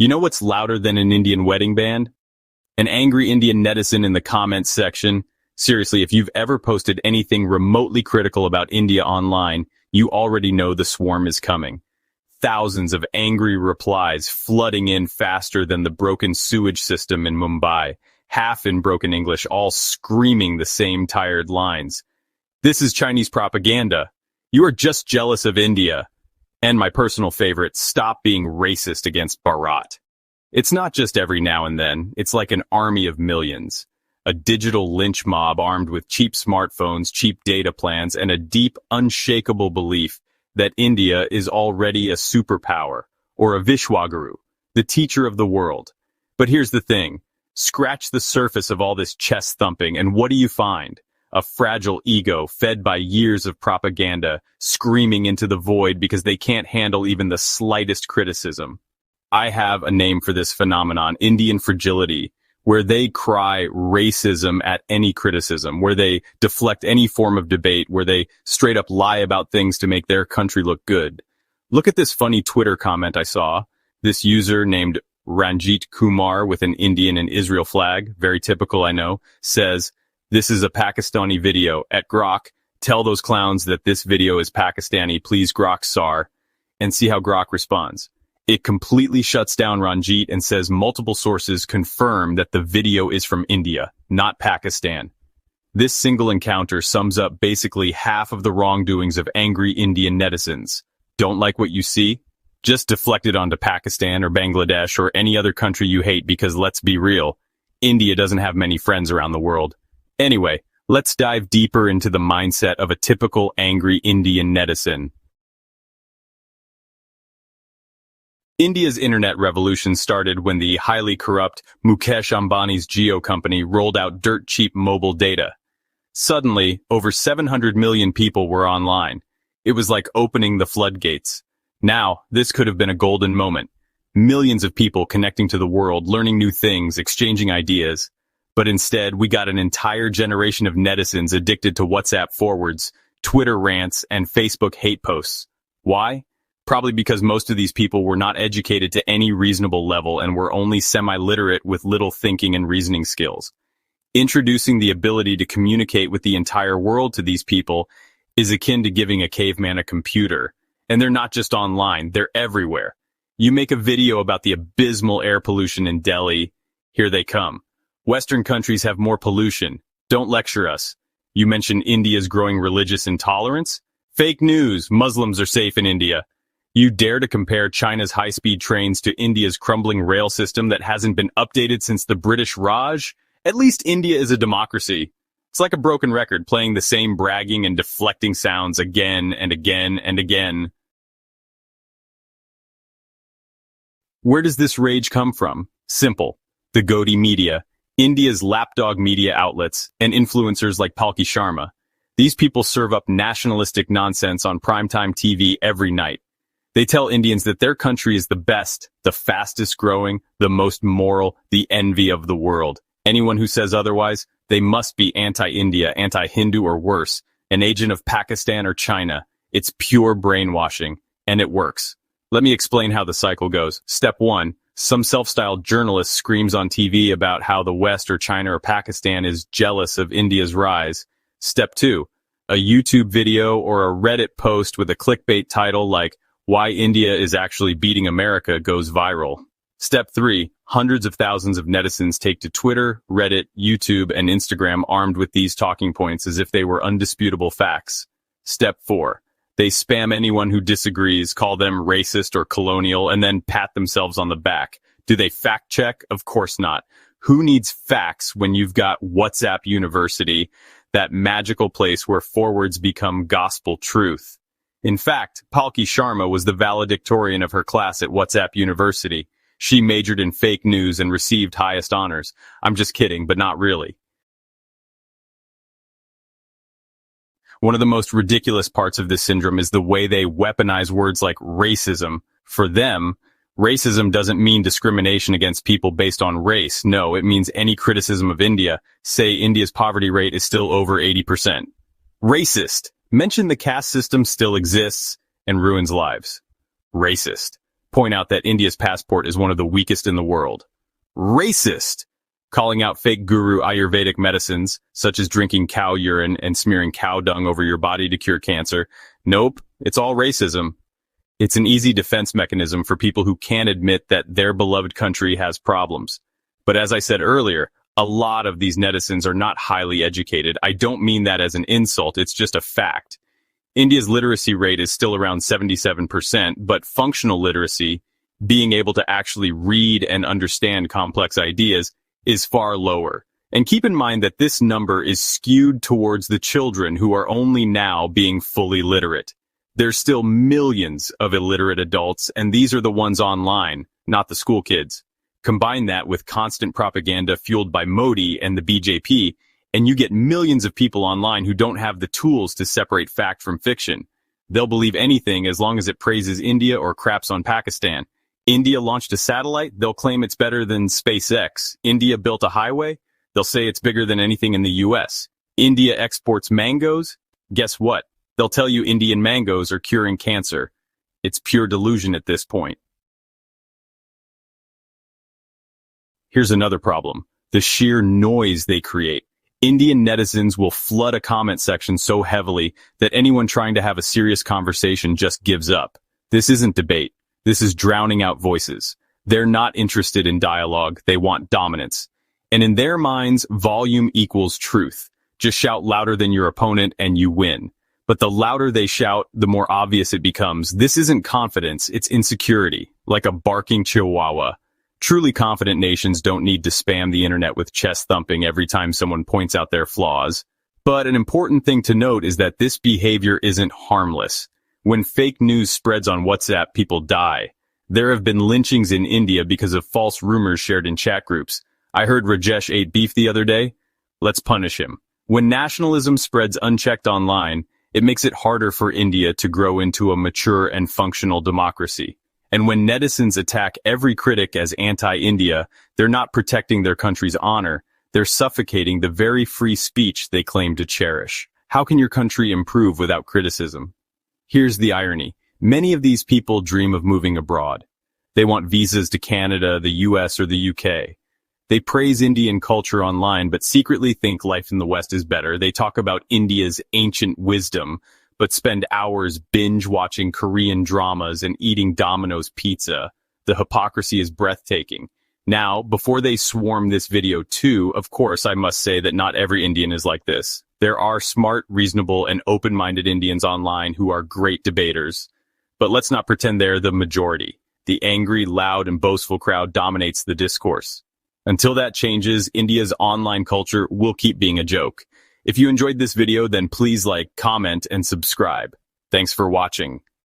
You know what's louder than an Indian wedding band? An angry Indian netizen in the comments section. Seriously, if you've ever posted anything remotely critical about India online, you already know the swarm is coming. Thousands of angry replies flooding in faster than the broken sewage system in Mumbai, half in broken English, all screaming the same tired lines. This is Chinese propaganda. You are just jealous of India. And my personal favorite, stop being racist against Bharat. It's not just every now and then, it's like an army of millions. A digital lynch mob armed with cheap smartphones, cheap data plans, and a deep, unshakable belief that India is already a superpower, or a Vishwaguru, the teacher of the world. But here's the thing. Scratch the surface of all this chest thumping, and what do you find? A fragile ego fed by years of propaganda, screaming into the void because they can't handle even the slightest criticism. I have a name for this phenomenon, Indian fragility, where they cry racism at any criticism, where they deflect any form of debate, where they straight up lie about things to make their country look good. Look at this funny Twitter comment I saw. This user named Ranjit Kumar with an Indian and Israel flag, very typical I know, says, "This is a Pakistani video. At Grok, tell those clowns that this video is Pakistani. Please, Grok Sar." And see how Grok responds. It completely shuts down Ranjit and says multiple sources confirm that the video is from India, not Pakistan. This single encounter sums up basically half of the wrongdoings of angry Indian netizens. Don't like what you see? Just deflect it onto Pakistan or Bangladesh or any other country you hate because let's be real, India doesn't have many friends around the world. Anyway, let's dive deeper into the mindset of a typical angry Indian netizen. India's internet revolution started when the highly corrupt Mukesh Ambani's Jio company rolled out dirt-cheap mobile data. Suddenly, over 700 million people were online. It was like opening the floodgates. Now, this could have been a golden moment. Millions of people connecting to the world, learning new things, exchanging ideas. But instead, we got an entire generation of netizens addicted to WhatsApp forwards, Twitter rants, and Facebook hate posts. Why? Probably because most of these people were not educated to any reasonable level and were only semi-literate with little thinking and reasoning skills. Introducing the ability to communicate with the entire world to these people is akin to giving a caveman a computer. And they're not just online, they're everywhere. You make a video about the abysmal air pollution in Delhi, here they come. Western countries have more pollution. Don't lecture us. You mention India's growing religious intolerance? Fake news. Muslims are safe in India. You dare to compare China's high-speed trains to India's crumbling rail system that hasn't been updated since the British Raj? At least India is a democracy. It's like a broken record playing the same bragging and deflecting sounds again and again and again. Where does this rage come from? Simple. The Godi Media, India's lapdog media outlets, and influencers like Palki Sharma. These people serve up nationalistic nonsense on primetime TV every night. They tell Indians that their country is the best, the fastest growing, the most moral, the envy of the world. Anyone who says otherwise, they must be anti-India, anti-Hindu, or worse, an agent of Pakistan or China. It's pure brainwashing, and it works. Let me explain how the cycle goes. Step 1. Some self-styled journalist screams on TV about how the West or China or Pakistan is jealous of India's rise. Step 2. A YouTube video or a Reddit post with a clickbait title like, "Why India is actually beating America" goes viral. Step 3. Hundreds of thousands of netizens take to Twitter, Reddit, YouTube, and Instagram armed with these talking points as if they were undisputable facts. Step 4. They spam anyone who disagrees, call them racist or colonial, and then pat themselves on the back. Do they fact check? Of course not. Who needs facts when you've got WhatsApp University, that magical place where forwards become gospel truth? In fact, Palki Sharma was the valedictorian of her class at WhatsApp University. She majored in fake news and received highest honors. I'm just kidding, but not really. One of the most ridiculous parts of this syndrome is the way they weaponize words like racism. For them, racism doesn't mean discrimination against people based on race. No, it means any criticism of India. Say India's poverty rate is still over 80%. Racist. Mention the caste system still exists and ruins lives. Racist. point out that India's passport is one of the weakest in the world. Racist! Calling out fake guru Ayurvedic medicines, such as drinking cow urine and smearing cow dung over your body to cure cancer. Nope, it's all racism. It's an easy defense mechanism for people who can't admit that their beloved country has problems. But as I said earlier, a lot of these netizens are not highly educated. I don't mean that as an insult, it's just a fact. India's literacy rate is still around 77%, but functional literacy, being able to actually read and understand complex ideas, is far lower. And keep in mind that this number is skewed towards the children who are only now being fully literate. There's still millions of illiterate adults, and these are the ones online, not the school kids. Combine that with constant propaganda fueled by Modi and the BJP, and you get millions of people online who don't have the tools to separate fact from fiction. They'll believe anything as long as it praises India or craps on Pakistan. India launched a satellite, they'll claim it's better than SpaceX. India built a highway, they'll say it's bigger than anything in the US. India exports mangoes, guess what? They'll tell you Indian mangoes are curing cancer. It's pure delusion at this point. Here's another problem: the sheer noise they create. Indian netizens will flood a comment section so heavily that anyone trying to have a serious conversation just gives up. This isn't debate. This is drowning out voices. They're not interested in dialogue. They want dominance. And in their minds, volume equals truth. Just shout louder than your opponent and you win. But the louder they shout, the more obvious it becomes. This isn't confidence, it's insecurity, like a barking chihuahua. Truly confident nations don't need to spam the internet with chest thumping every time someone points out their flaws. But an important thing to note is that this behavior isn't harmless. When fake news spreads on WhatsApp, people die. There have been lynchings in India because of false rumors shared in chat groups. I heard Rajesh ate beef the other day. Let's punish him. When nationalism spreads unchecked online, it makes it harder for India to grow into a mature and functional democracy. And when netizens attack every critic as anti-India, they're not protecting their country's honor, they're suffocating the very free speech they claim to cherish. How can your country improve without criticism? Here's the irony. Many of these people dream of moving abroad. They want visas to Canada, the US, or the UK. They praise Indian culture online, but secretly think life in the West is better. They talk about India's ancient wisdom, but spend hours binge-watching Korean dramas and eating Domino's pizza. The hypocrisy is breathtaking. Now, before they swarm this video too, of course, I must say that not every Indian is like this. There are smart, reasonable, and open-minded Indians online who are great debaters. But let's not pretend they're the majority. The angry, loud, and boastful crowd dominates the discourse. Until that changes, India's online culture will keep being a joke. If you enjoyed this video, then please like, comment, and subscribe. Thanks for watching.